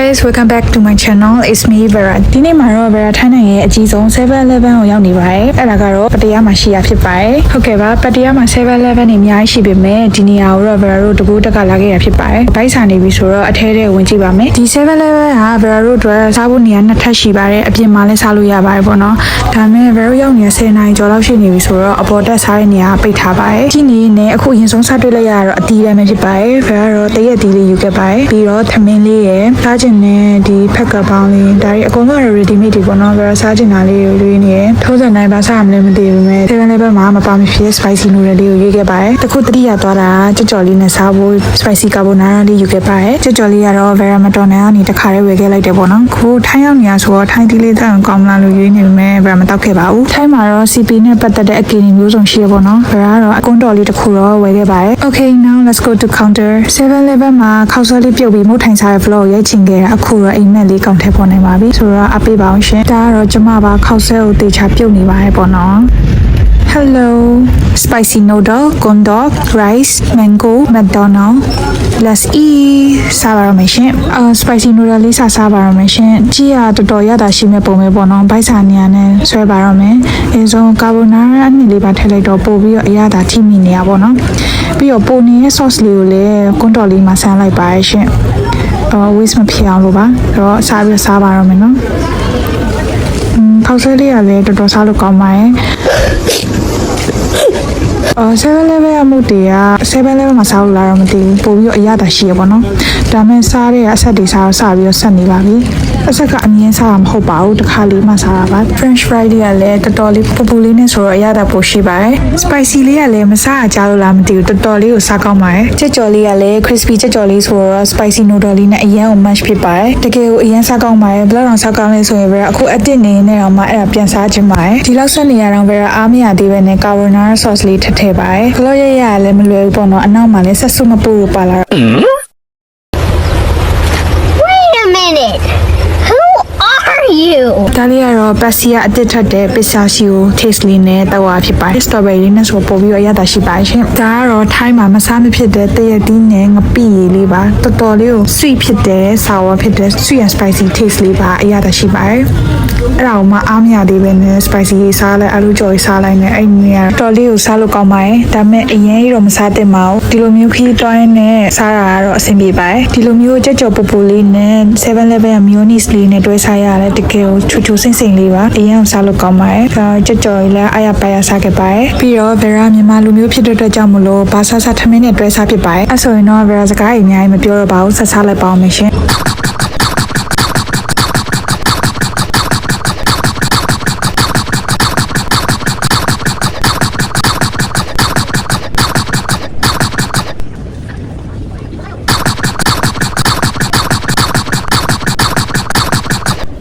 guys, welcome back to my channel. It's me Vera. ဒီနေ့မှာတော့ Vera ထိုင်းနိုင်ငံရဲ့အကြီးဆုံး 7-Eleven ကိုရောက်နေပါတယ်။အဲ့ဒါကတော့ပတ္တရားမှာရှိရဖြစ်ပါတယ်။ဟုတ်ကဲ့ပါပတ္တရားမှာ 7-Eleven နေအများကြီးရှိပေမဲ့ဒီနေရာကိုတော့ Vera တို့တကူတက်ကလာခဲ့ရဖြစ်ပါတယ်။ဘိုက်စာနေပြီဆိုတော့အထဲထဲဝင်ကြည့်ပါမယ်။ဒီ 7-Eleven က Vera တို့အတွက်စားဖို့နေရာနှစ်ထပ်ရှိပါတယ်။အပြင်မှာလည်းစားလို့ရပါတယ်ပေါ့နော်။ဒါပေမဲ့ Vera ရောက်နေတဲ့10နာရီကျော်လောက်ရှိနေပြီဆိုတော့အပေါ်တက်စားတဲ့နေရာပိတ်ထားပါတယ်။ဒီနေ့နဲ့အခုအရင်ဆုံးစားတွေ့လိုက်ရတော့အတီးလည်းပဲဖြစ်ပါတယ်။ Vera တော့တရက်တီးလေးယူခဲ့ပါတယ်။ပြီးတော့သမင်းလေးရဲ့စားကျင်တဲ့ဒီဖက်ကပေါင်းလေးဒါတွေအကုန်လုံး ready made တွေပေါ့နော် Vera စားကျင်တာလေးကိုရွေးနေတယ်ထုံးစံတိုင်းပါစားမလဲမသိဘူးမဲ့ 7-Eleven မှာမပါမဖြစ် spicy noodle လေးကိုရွေးခဲ့ပါတယ်တခုတတိယသွားတာကြော်ကြော်လေးနဲ့စားဖို့ spicy carbonara လေးယူခဲ့ပါတယ်ကြော်ကြော်လေးကတော့ Vera မတော်နိုင်အောင်နေတခါလေးဝယ်ခဲ့လိုက်တယ်ပေါ့နော်ခုထိုင်းရောက်နေရဆိုတော့ထိုင်းတီးလေးတောင်ကောင်းမလားလို့ရွေးနေပေမဲ့ Vera မတောက်ခဲ့ပါဘူးထိုင်းမှာတော့ CP နဲ့ပတ်သက်တဲ့အကီနီမျိုးစုံရှိရပေါ့နော် Vera ကတော့အကွန်းတော်လေးတစ်ခုတော့ဝယ်ခဲ့ပါတယ် Okay now let's go to counter 7-Eleven မှာခောက်ဆွဲလေးပြုတ်ပြီးမုတ်ထိုင်စားတဲ့ vlog ကိုရိုက်ချင်ခဲ့တာအခုတော့အိမ်မက်လေးကောင်းထည့်ပေါ်နေပါပြီဆိုတော့အပေးပါအောင်ရှင်ဒါကတော့ကျမပါခောက်ဆွဲကိုတေချာပြုတ်နေပါတယ်ပေါ့နော် Hello spicy noodle corn dog rice mango McDonald let's eat စားပါရမယ်ရှင်spicy noodle လေးစားပါရမယ်ရှင်ကြည့်ရတော်တော်ရတာရှိမဲ့ပုံပဲပေါ့နော်ဘိုက်စာနေရနဲ့ဆွဲပါရမယ်အဲဆုံး carbonara အနည်းလေးပါထည့်လိုက်တော့ပို့ပြီးတော့အရသာထိမိနေရပေါ့နော်ပြီးတော့ပိုနေတဲ့ sauce လေးကိုလည်းကွန်းတော်လေးမှာဆန်းလိုက်ပါရရှင်waste မဖြစ်အောင်လို့ပါအဲ့တော့စားပါရမယ်နော်ခောက်ဆွဲလေးကလည်းတော်တော်စားလို့ကောင်းပါတယ်7-Eleven အမှုတွေက 7-Eleven မှာစားလို့လာတော့မသိဘူးပို့ပြီးတော့အရသာရှိရပေါ့နော်ဒါမဲ့စားတဲ့အဆက်တွေစားပြီးတော့ဆက်နေပါပြီအဆက်ကအမြင်စားတာမဟုတ်ပါဘူးတစ်ခါလေးမှစားတာပါ French fry လေးကလည်းတော်တော်လေးပူလေးနဲ့ဆိုတော့အရသာပိုရှိပါတယ် spicy လေးကလည်းမစားကြလို့လားမသိဘူးတော်တော်လေးကိုစားကောင်းပါတယ်ကြက်ကြော်လေးကလည်း crispy ကြက်ကြော်လေးဆိုတော့ spicy noodle လေးနဲ့အရင်ကို match ဖြစ်ပါတယ်တကယ်ကိုအရင်စားကောင်းပါတယ်ဘယ်လောက်စားကောင်းလဲဆိုရင်ပဲအခုအတစ်နေနေတော့မှအဲ့ဒါပြန်စားခြင်းပါတယ်ဒီလောက်ဆက်နေရတော့ပဲအားမရသေးပဲနဲ့ carbonara sauce လေးထည့်ပါတယ်ဘလို့ရရလည်းမလွယ်ဘူးပေါ့နော်အနောက်မှာလည်းဆက်စုမပူပါလား Wait a minute. Who are you? ဒါလေးကတော့ပက်စီယာအတစ်ထက်တဲ့ပစ္စတာချီယို taste လေးနဲ့တောက်ရဖြစ်ပါတယ် strawberry နဲ့ဆိုပို့ပြီးတော့ရတာရှိပါရှင်ဒါကတော့ထိုင်းမှာမစားမဖြစ်တဲ့တရက်တီးနဲ့ငပိရည်လေးပါတော်တော်လေးကို sweet ဖြစ်တဲ့ sour ဖြစ်တဲ့ sweet and spicy taste လေးပါအရသာရှိပါတယ်အဲ့ဒါကိုမှအားမရသေးပဲနဲ့ spicy ရေးစားလိုက်အလူကြော်ရေးစားလိုက်နဲ့အဲ့ဒီကတော်လေးကိုစားလို့ကောင်းပါတယ်ဒါပေမဲ့အရင်တော့မစားသင့်ပါဘူးဒီလိုမျိုးခီးတွိုင်းနဲ့စားတာကတော့အဆင်ပြေပါတယ်ဒီလိုမျိုးကြက်ကြော်ပူပူလေးနဲ့ 7-Eleven က mayonnaise လေးနဲ့တွဲစားရတယ်တကယ်ကိုချူချူစိမ့်စိမ့်လေးပါအရင်စားလို့ကောင်းပါတယ်ကြက်ကြော်လေးလည်းအားရပါရစားခဲ့ပါတယ်ပြီးတော့ Vera မြန်မာလူမျိုးဖြစ်တဲ့အတွက်ကြောင့်မလို့ဘာစားစားထမင်းနဲ့တွဲစားဖြစ်ပါတယ်အဲ့ဆိုရင်တော့ Vera စကားအများကြီးမပြောတော့ပါဘူးဆက်စားလိုက်ပါအောင်ရှင်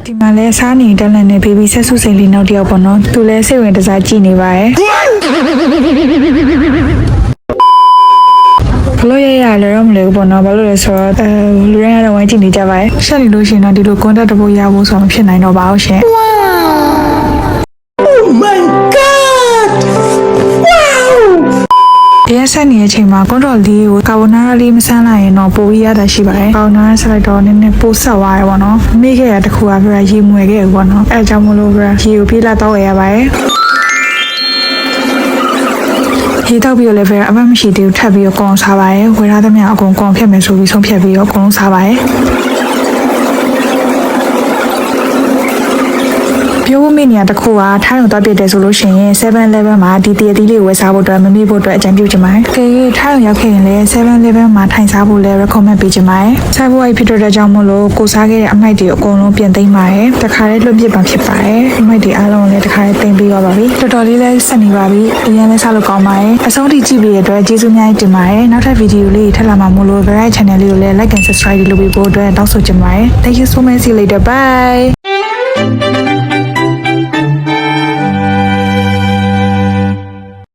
ဒီမှာလဲစားနေတက်လန်နေဘေဘီဆက်ဆုစိန်လေးနောက်တစ်ယောက်ပေါ့နော်သူလဲစိတ်ဝင်တစားကြည့်နေပါရဲ့ဘလို့ရရလဲတော့မလဲပေါ့နော်ဘာလို့လဲဆိုတော့လူရင်းကတော့ဝိုင်းကြည့်နေကြပါရဲ့ရှက်နေလို့ရှိရင်တော့ဒီလို contact တစ်ပုတ်ရဖို့ဆိုတော့မဖြစ်နိုင်တော့ပါဘူးရှင် Oh my god! Wow! တရားဆက်နေတဲ့အချိန်မှာကွန်တော်လေးကိုကာဗိုနာရာလေးမဆန်းလိုက်ရင်တော့ပိုပြီးရတာရှိပါတယ်ကာဗိုနာရာဆက်လိုက်တော့နည်းနည်းပိုဆက်သွားရပေါ့နော်မိခဲ့ရတခုကပြရေမွေခဲ့ရပေါ့နော်အဲအကြောင်းမလို့ပြရေကိုပြေးလာတော့ရပါတယ်ရေတောက်ပြီးတော့လည်းပဲအမတ်မရှိသေးဘူးထပ်ပြီးတော့ကောင်းစားပါရဲ့ဝယ်ထားသမျှအကုန်ကောင်းဖြတ်မယ်ဆိုပြီးဆုံးဖြတ်ပြီးတော့အကုန်လုံးစားပါရဲ့ပြောဖို့မိနေရတခုကထိုင်းကိုတော့ပြတယ်ဆိုလို့ရှိရင် 7-Eleven မှာဒီတရတီးလေးဝယ်စားဖို့အတွက်မမေ့ဖို့အတွက်အကြံပြုချင်ပါတယ်။ခေထိုင်းကိုရောက်ခဲ့ရင်လည်း 7-Eleven မှာထိုင်စားဖို့လည်း recommend ပေးချင်ပါတယ်။စားဖို့အိတ်ဖြစ်တဲ့ကြောင့်မို့လို့ကိုစားခဲ့တဲ့အမိုက်တွေအကုန်လုံးပြင်သိမ်းပါတယ်။တခါလေးလွတ်ပြစ်ပါဖြစ်ပါတယ်။အမိုက်တွေအားလုံးလည်းတခါလေးသိမ်းပြီးတော့ပါပြီ။တော်တော်လေးလည်းဆက်နေပါပြီ။အရင်လည်းစားလို့ကောင်းပါတယ်။အဆုံးထိကြည့်ပြီးရတဲ့အတွက်ကျေးဇူးအများကြီးတင်ပါတယ်။နောက်ထပ်ဗီဒီယိုလေးထပ်လာမှာမို့လို့ Vera channel လေးကိုလည်း like and subscribe လုပ်ပြီးဖို့အတွက်တောင်းဆိုချင်ပါတယ်။ Thank you so much. See you later. Bye.